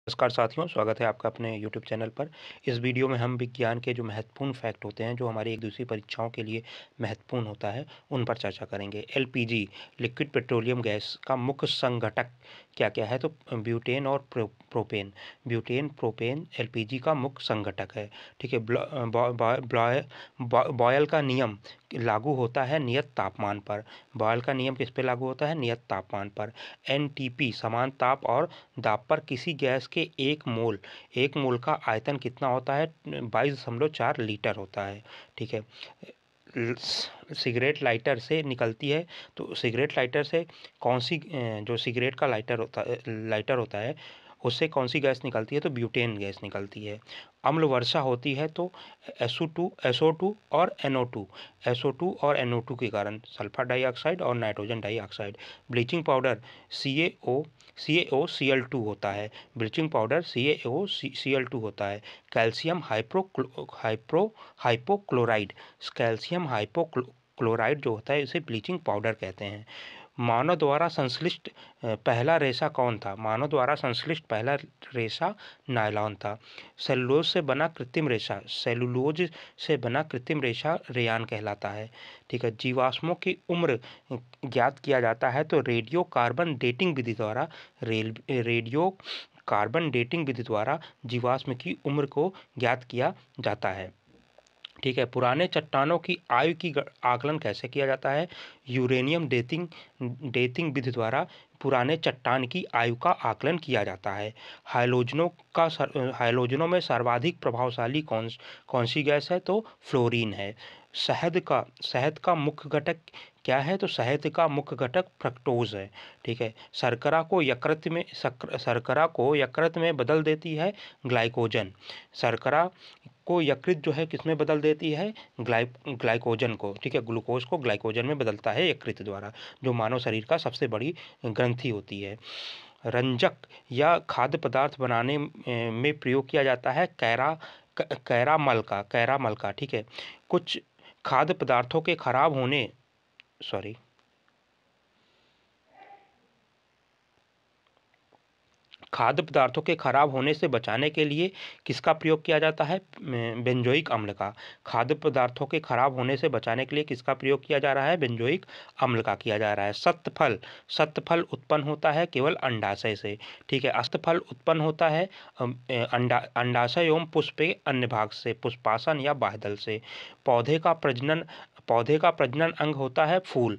नमस्कार साथियों, स्वागत है आपका अपने यूट्यूब चैनल पर। इस वीडियो में हम विज्ञान के जो महत्वपूर्ण फैक्ट होते हैं, जो हमारी एक दूसरी परीक्षाओं के लिए महत्वपूर्ण होता है, उन पर चर्चा करेंगे। एलपीजी, लिक्विड पेट्रोलियम गैस का मुख्य संघटक क्या-क्या है? तो ब्यूटेन और प्रोपेन। ब्यूटेन, प्रोपेन एलपीजी का मुख्य संघटक है। ठीक है। बॉयल का नियम लागू होता है नियत तापमान पर। बॉयल का नियम किस पे लागू होता है? नियत तापमान पर। एनटीपी, समान ताप और दाब पर किसी गैस के एक मोल का आयतन कितना होता है? 22.4 लीटर होता है। ठीक है। सिगरेट लाइटर से निकलती है, तो सिगरेट लाइटर से कौन सी जो सिगरेट का लाइटर होता है, उससे कौन सी गैस निकलती है? तो ब्यूटेन गैस निकलती है। अम्ल वर्षा होती है तो SO2 और NO2 के कारण, सल्फर डाइऑक्साइड और nitrogen dioxide. Bleaching powder CaOCl2 होता है। ब्लीचिंग पाउडर CaOCl2 होता है। कैल्शियम हाइपोक्लोराइड कैल्शियम हाइपोक्लोराइड जो होता है, इसे ब्लीचिंग पाउडर कहते हैं। मानव द्वारा संश्लिष्ट पहला रेशा कौन था? मानव द्वारा संश्लिष्ट पहला रेशा नायलॉन था। सेलुलोज से बना कृत्रिम रेशा रेयान कहलाता है। ठीक है। जीवाश्मों की उम्र ज्ञात किया जाता है तो रेडियो कार्बन डेटिंग विधि द्वारा जीवाश्म की उम्र को ज्ञात किया जाता है। ठीक है। पुराने चट्टानों की आयु की आकलन कैसे किया जाता है? यूरेनियम डेटिंग विधि द्वारा पुराने चट्टान की आयु का आकलन किया जाता है। हाइलोजनों में सर्वाधिक प्रभावशाली कौन सी गैस है? तो फ्लोरीन है। शहद का मुख्य घटक क्या है? तो शहद का मुख्य घटक फ्रक्टोज है। ठीक है। शर्करा को यकृत में बदल देती है ग्लाइकोजन। शर्करा को यकृत जो है किसमें बदल देती है? ग्लाइकोजन को। ठीक है। ग्लूकोज को ग्लाइकोजन में बदलता है यकृत द्वारा, जो मानव शरीर का सबसे बड़ी ग्रंथि होती है। रंजक या खाद्य पदार्थ बनाने में प्रयोग किया जाता है कैरामल का। ठीक है। कुछ खाद्य पदार्थों के खराब होने सॉरी खाद्य पदार्थों के खराब होने से बचाने के लिए किसका प्रयोग किया जाता है? बेंजोइक अम्ल का। खाद्य पदार्थों के खराब होने से बचाने के लिए किसका प्रयोग किया जा रहा है? बेंजोइक अम्ल का किया जा रहा है। सत्फल उत्पन्न होता है केवल अंडाशय से। ठीक है। अस्तफल उत्पन्न होता है अंडाशय एवं पुष्प के अन्य भाग से, पुष्पासन या बाह्यदल से। पौधे का प्रजनन अंग होता है फूल।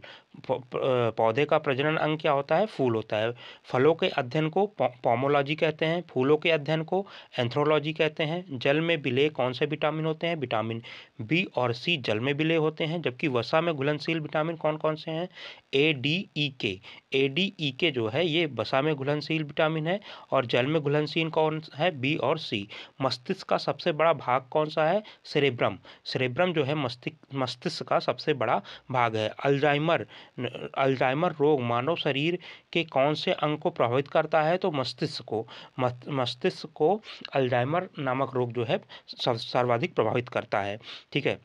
पौधे का प्रजनन अंग क्या होता है? फूल होता है। फलों के अध्ययन को पोमोलॉजी कहते हैं। फूलों के अध्ययन को एंथ्रोलॉजी कहते हैं। जल में विलेय कौन से विटामिन होते हैं? विटामिन बी और सी जल में विलेय होते हैं। जबकि वसा में घुलनशील विटामिन कौन कौन से हैं? ADE के जो है ये वसा में घुलनशील विटामिन है। और जल में घुलनशील कौन है? बी और सी। मस्तिष्क का सबसे बड़ा भाग कौन सा है? सेरेब्रम जो है मस्तिष्क का सबसे बड़ा भाग है। अल्जाइमर रोग मानव शरीर के कौन से अंग को प्रभावित करता है? तो मस्तिष्क को अल्जाइमर नामक रोग जो है सर्वाधिक प्रभावित करता है। ठीक है।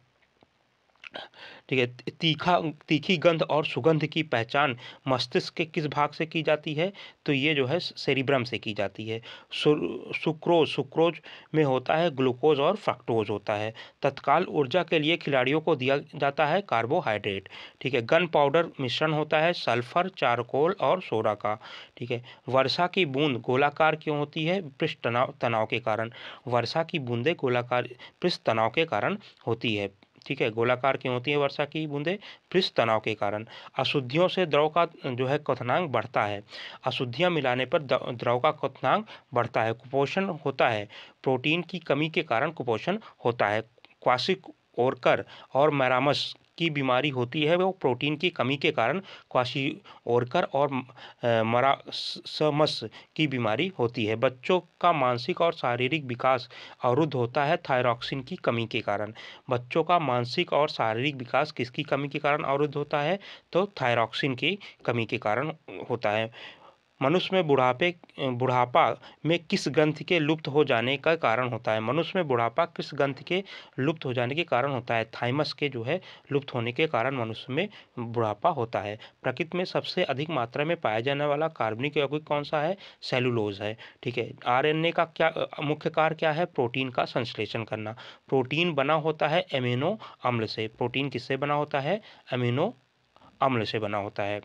तीखी गंध और सुगंध की पहचान मस्तिष्क के किस भाग से की जाती है? तो ये जो है सेरिब्रम से की जाती है। सुक्रोज में होता है ग्लूकोज और फ्रक्टोज होता है। तत्काल ऊर्जा के लिए खिलाड़ियों को दिया जाता है कार्बोहाइड्रेट। ठीक है। गन पाउडर मिश्रण होता है सल्फर, चारकोल और सोडा का। ठीक है। वर्षा की बूंद गोलाकार क्यों होती है? पृष्ठ तनाव के कारण। वर्षा की बूंदें गोलाकार पृष्ठ तनाव के कारण होती है। ठीक है। गोलाकार क्यों होती है वर्षा की बूंदें? पृष्ठ तनाव के कारण। अशुद्धियों से द्रव का जो है क्वथनांक बढ़ता है। अशुद्धियां मिलाने पर द्रव का क्वथनांक बढ़ता है। कुपोषण होता है, प्रोटीन की कमी के कारण कुपोषण होता है। क्वाशिओरकर और मैरामस की बीमारी होती है वो प्रोटीन की कमी के कारण क्वाशिओरकर और मरासमस की बीमारी होती है। बच्चों का मानसिक और शारीरिक विकास अवरुद्ध होता है थायरॉक्सिन की कमी के कारण। बच्चों का मानसिक और शारीरिक विकास किसकी कमी के कारण अवरुद्ध होता है? तो थायरॉक्सिन की कमी के कारण होता है। मनुष्य में बुढ़ापा में किस ग्रंथि के लुप्त हो जाने का कारण होता है? मनुष्य में बुढ़ापा किस ग्रंथि के लुप्त हो जाने के कारण होता है? थाइमस के जो है लुप्त होने के कारण मनुष्य में बुढ़ापा होता है। प्रकृति में सबसे अधिक मात्रा में पाया जाने वाला कार्बनिक यौगिक कौन सा है? सेलुलोज है। ठीक है। आरएनए का क्या मुख्य कार्य क्या है? प्रोटीन का संश्लेषण करना। प्रोटीन बना होता है एमिनो अम्ल से। प्रोटीन किससे बना होता है? अमीनो अम्ल से बना होता है।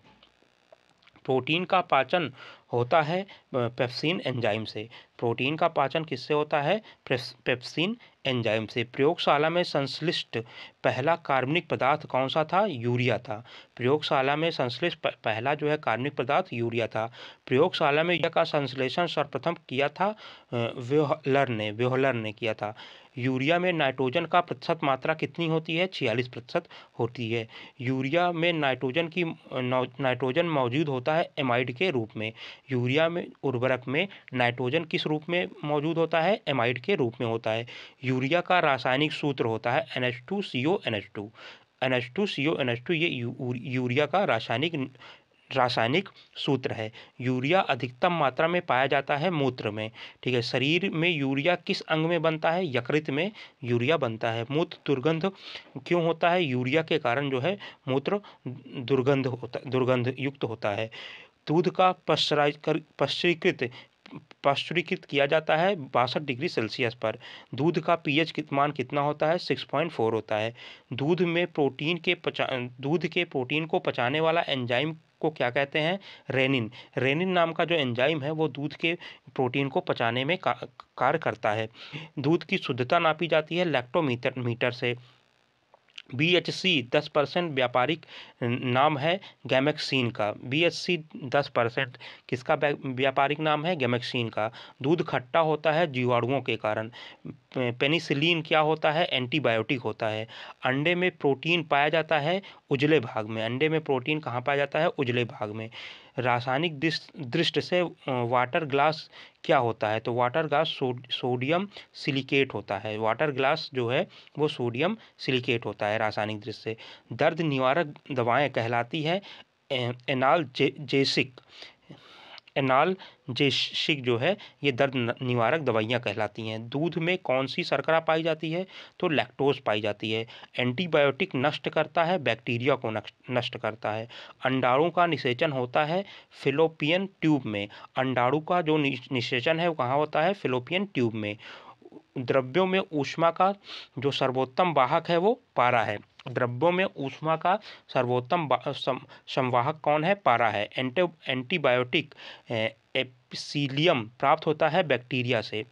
प्रोटीन का पाचन होता है पेप्सिन एंजाइम से। प्रोटीन का पाचन किससे होता है? पेप्सिन एंजाइम से। प्रयोगशाला में संश्लिष्ट पहला कार्बनिक पदार्थ कौन सा था? यूरिया था। प्रयोगशाला में संश्लिष्ट पहला जो है कार्बनिक पदार्थ यूरिया था। प्रयोगशाला में यूरिया का संश्लेषण सर्वप्रथम किया था व्योहलर ने किया था। यूरिया में नाइट्रोजन का प्रतिशत मात्रा कितनी होती है? 46% होती है। यूरिया में नाइट्रोजन मौजूद होता है एमाइड के रूप में। यूरिया में उर्वरक में नाइट्रोजन किस रूप में मौजूद होता है? एमाइड के रूप में होता है। यूरिया का रासायनिक सूत्र होता है NH2CO NH2। NH2CO NH2 ये यूरिया का रासायनिक सूत्र है। यूरिया अधिकतम मात्रा में पाया जाता है मूत्र में। ठीक है। शरीर में यूरिया किस अंग में बनता है? यकृत में यूरिया बनता है। मूत्र दुर्गंध क्यों होता है? यूरिया के कारण जो है मूत्र दुर्गंध युक्त होता है। दूध का पाश्चुरीकृत किया जाता है 62 डिग्री सेल्सियस पर। दूध का पीएच मान कितना होता है? 6.4 होता है। दूध के प्रोटीन को पचाने वाला एंजाइम को क्या कहते हैं? रेनिन। रेनिन नाम का जो एंजाइम है वो दूध के प्रोटीन को पचाने में कार्य करता है। दूध की शुद्धता नापी जाती है लैक्टोमीटर से। BHC 10% व्यापारिक नाम है गैमेक्सिन का। BHC 10% किसका व्यापारिक नाम है? गैमेक्सिन का। दूध खट्टा होता है जीवाणुओं के कारण। पेनिसिलिन क्या होता है? एंटीबायोटिक होता है। अंडे में प्रोटीन पाया जाता है उजले भाग में। अंडे में प्रोटीन कहाँ पाया जाता है? उजले भाग में। रासायनिक दृष्टि से वाटर ग्लास क्या होता है? तो वाटर ग्लास सोडियम सिलिकेट होता है। वाटर ग्लास जो है वो सोडियम सिलिकेट होता है रासायनिक दृष्टि से। दर्द निवारक दवाएं कहलाती है एनाल्जेसिक जो है ये दर्द निवारक दवाइयाँ कहलाती हैं। दूध में कौन सी शर्करा पाई जाती है? तो लैक्टोज पाई जाती है। एंटीबायोटिक नष्ट करता है बैक्टीरिया को नष्ट करता है। अंडाणु का निषेचन होता है फिलोपियन ट्यूब में। अंडाणु का जो निषेचन है वो कहाँ होता है? फिलोपियन ट्यूब में। द्रव्यों में ऊष्मा का जो सर्वोत्तम वाहक है वो पारा है। द्रव्यों में ऊष्मा का सर्वोत्तम संवाहक कौन है? पारा है। एंटीबायोटिक एपिसीलियम प्राप्त होता है बैक्टीरिया से।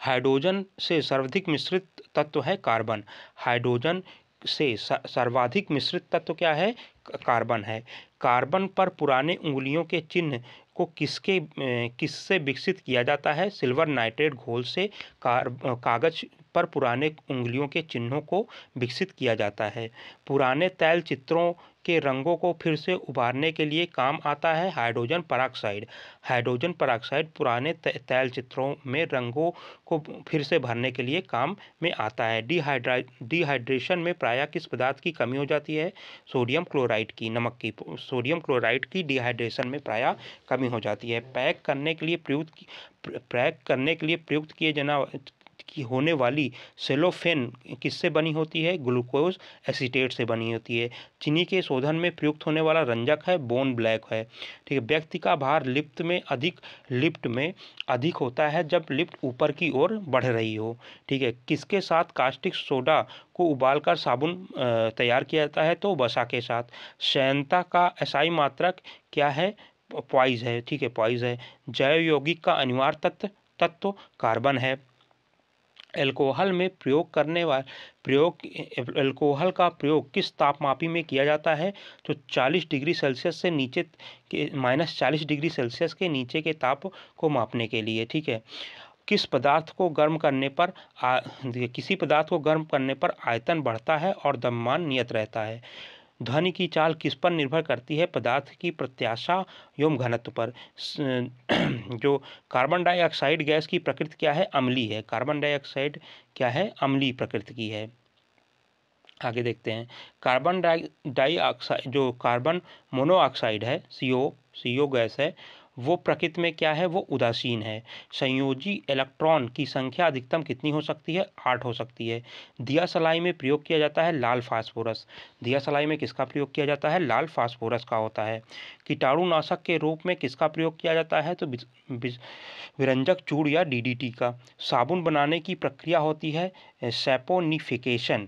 हाइड्रोजन से सर्वाधिक मिश्रित तत्व है कार्बन। हाइड्रोजन से सर्वाधिक मिश्रित तत्व क्या है? कार्बन है। कार्बन पर पुराने उंगलियों के चिन्ह को किससे विकसित किया जाता है? सिल्वर नाइट्रेट घोल से कागज पर पुराने उंगलियों के चिन्हों को विकसित किया जाता है। पुराने तैल चित्रों के रंगों को फिर से उभारने के लिए काम आता है हाइड्रोजन पेरोक्साइड। हाइड्रोजन पेरोक्साइड पुराने तैल चित्रों में रंगों को फिर से भरने के लिए काम में आता है। डिहाइड्रेशन में प्रायः किस पदार्थ की कमी हो जाती है? सोडियम क्लोराइड की, नमक की। सोडियम क्लोराइड की डिहाइड्रेशन में प्रायः कमी हो जाती है। पैक करने के लिए प्रयुक्त की होने वाली सेलोफेन किससे बनी होती है? ग्लूकोज एसीटेट से बनी होती है। चीनी के शोधन में प्रयुक्त होने वाला रंजक है बोन ब्लैक है। ठीक है। व्यक्ति का भार लिफ्ट में अधिक होता है जब लिफ्ट ऊपर की ओर बढ़ रही हो। ठीक है। किसके साथ कास्टिक सोडा को उबालकर साबुन तैयार किया जाता है? तो वसा के साथ। श्यानता का एसआई मात्रक क्या है? पॉइज है। ठीक है, पॉइज है। जैव यौगिक का अनिवार्य तत्व कार्बन है। अल्कोहल का प्रयोग किस तापमापी में किया जाता है? तो 40 डिग्री सेल्सियस से नीचे के -40 डिग्री सेल्सियस के नीचे के ताप को मापने के लिए। ठीक है। किसी पदार्थ को गर्म करने पर आयतन बढ़ता है और द्रव्यमान नियत रहता है। ध्वनि की चाल किस पर निर्भर करती है? पदार्थ की प्रत्याशा एवं घनत्व पर। जो कार्बन डाइऑक्साइड गैस की प्रकृति क्या है? अम्लीय है। कार्बन डाइऑक्साइड क्या है? अम्लीय प्रकृति की है। आगे देखते हैं। कार्बन डाइऑक्साइड, जो कार्बन मोनोऑक्साइड है, CO गैस है, वो प्रकृति में क्या है, वो उदासीन है। संयोजी इलेक्ट्रॉन की संख्या अधिकतम कितनी हो सकती है, 8 हो सकती है। दिया सलाई में प्रयोग किया जाता है लाल फास्फोरस। दिया सलाई में किसका प्रयोग किया जाता है, लाल फास्फोरस का होता है। कीटाणुनाशक के रूप में किसका प्रयोग किया जाता है, तो विरंजक चूड़ या DDT का। साबुन बनाने की प्रक्रिया होती है सैपोनिफिकेशन,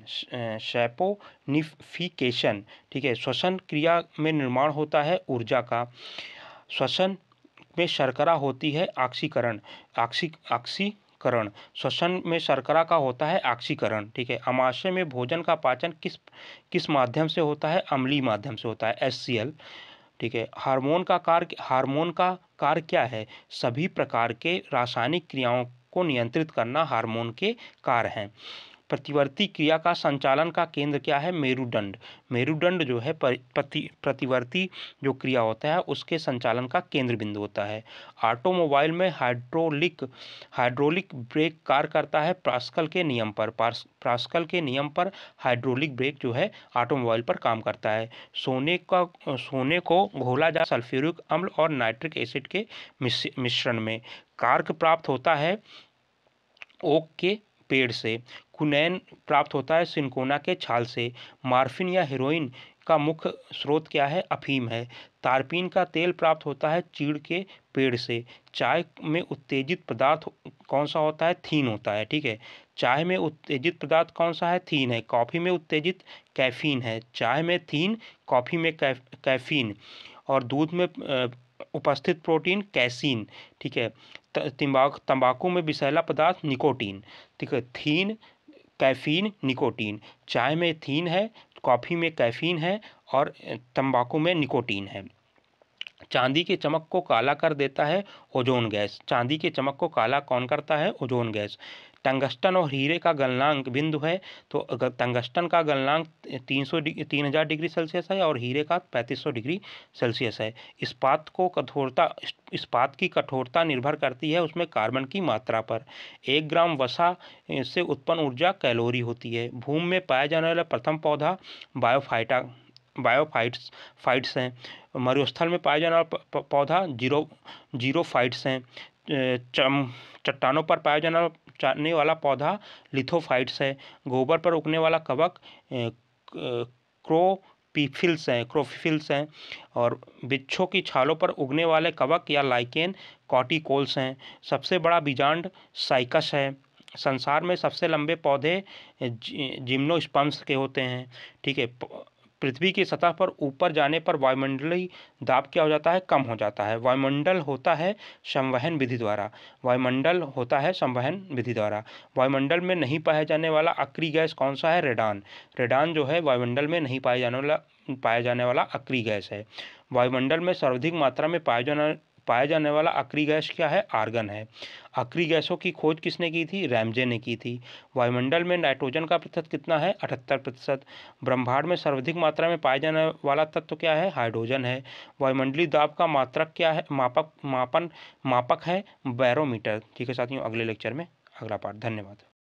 ठीक है। श्वसन क्रिया में निर्माण होता है ऊर्जा का। श्वसन में शर्करा होती है ऑक्सीकरण, ऑक्सीकरण। श्वसन में शर्करा का होता है ऑक्सीकरण, ठीक है। अमाशय में भोजन का पाचन किस माध्यम से होता है, अम्लीय माध्यम से होता है, HCl, ठीक है। हार्मोन का कार्य क्या है, सभी प्रकार के रासायनिक क्रियाओं को नियंत्रित करना हार्मोन के कार्य हैं। प्रतिवर्ती क्रिया का संचालन का केंद्र क्या है, मेरुदंड। मेरुदंड जो है प्रतिवर्ती जो क्रिया होता है उसके संचालन का केंद्र बिंदु होता है। ऑटोमोबाइल में हाइड्रोलिक ब्रेक कार्य करता है पास्कल के नियम पर। पास्कल के नियम पर हाइड्रोलिक ब्रेक जो है ऑटोमोबाइल पर काम करता है। सोने को घोला जा सल्फ्यूरिक अम्ल और नाइट्रिक एसिड के मिश्रण में। कार्क प्राप्त होता है ओक के पेड़ से। कुनैन प्राप्त होता है सिनकोना के छाल से। मार्फिन या हेरोइन का मुख्य स्रोत क्या है, अफीम है। तारपीन का तेल प्राप्त होता है चीड़ के पेड़ से। चाय में उत्तेजित पदार्थ कौन सा होता है, थीन होता है, ठीक है। चाय में उत्तेजित पदार्थ कौन सा है, थीन है। कॉफ़ी में उत्तेजित कैफीन है। चाय में थीन, कॉफ़ी में कैफीन, और दूध में उपस्थित प्रोटीन कैसीन, ठीक है। तंबाकू में विषैला पदार्थ निकोटीन, ठीक है। थीन, कैफीन, निकोटीन। चाय में थीन है, कॉफ़ी में कैफीन है, और तंबाकू में निकोटीन है। चांदी के चमक को काला कर देता है ओजोन गैस। चांदी के चमक को काला कौन करता है, ओजोन गैस। टंगस्टन और हीरे का गलनांक बिंदु है, तो अगर टंगस्टन का गलनांक 3000 डिग्री सेल्सियस है और हीरे का 3500 डिग्री सेल्सियस है। इस्पात की कठोरता निर्भर करती है उसमें कार्बन की मात्रा पर। 1 ग्राम वसा से उत्पन्न ऊर्जा कैलोरी होती है। भूमि में पाया जाने वाला प्रथम पौधा बायोफाइट्स हैं। मरुस्थल में पाया जाने वाला पौधा जीरोफाइट्स हैं। चट्टानों पर पाया जाने वाला पौधा लिथोफाइट्स है। गोबर पर उगने वाला कवक क्रोफिल्स हैं। और वृक्षों की छालों पर उगने वाले कवक या लाइकेन कॉर्टिकोल्स हैं। सबसे बड़ा बीजांड साइकस है। संसार में सबसे लंबे पौधे जिम्नोस्पर्म्स के होते हैं, ठीक है। पृथ्वी की सतह पर ऊपर जाने पर वायुमंडलीय दाब क्या हो जाता है, कम हो जाता है। वायुमंडल होता है संवहन विधि द्वारा। वायुमंडल में नहीं पाया जाने वाला अक्रिय गैस कौन सा है, रेडान। रेडान जो है वायुमंडल में नहीं पाया जाने वाला अक्रिय गैस है। वायुमंडल में सर्वाधिक मात्रा में पाया जाने वाला अक्रिय गैस क्या है, आर्गन है। अक्रिय गैसों की खोज किसने की थी, रैमजे ने की थी। वायुमंडल में नाइट्रोजन का प्रतिशत कितना है, 78%। ब्रह्मांड में सर्वाधिक मात्रा में पाया जाने वाला तत्व क्या है, हाइड्रोजन है। वायुमंडलीय दाब का मात्रक क्या है, मापक है बैरोमीटर। ठीक है साथियों, अगले लेक्चर में अगला पार्ट। धन्यवाद।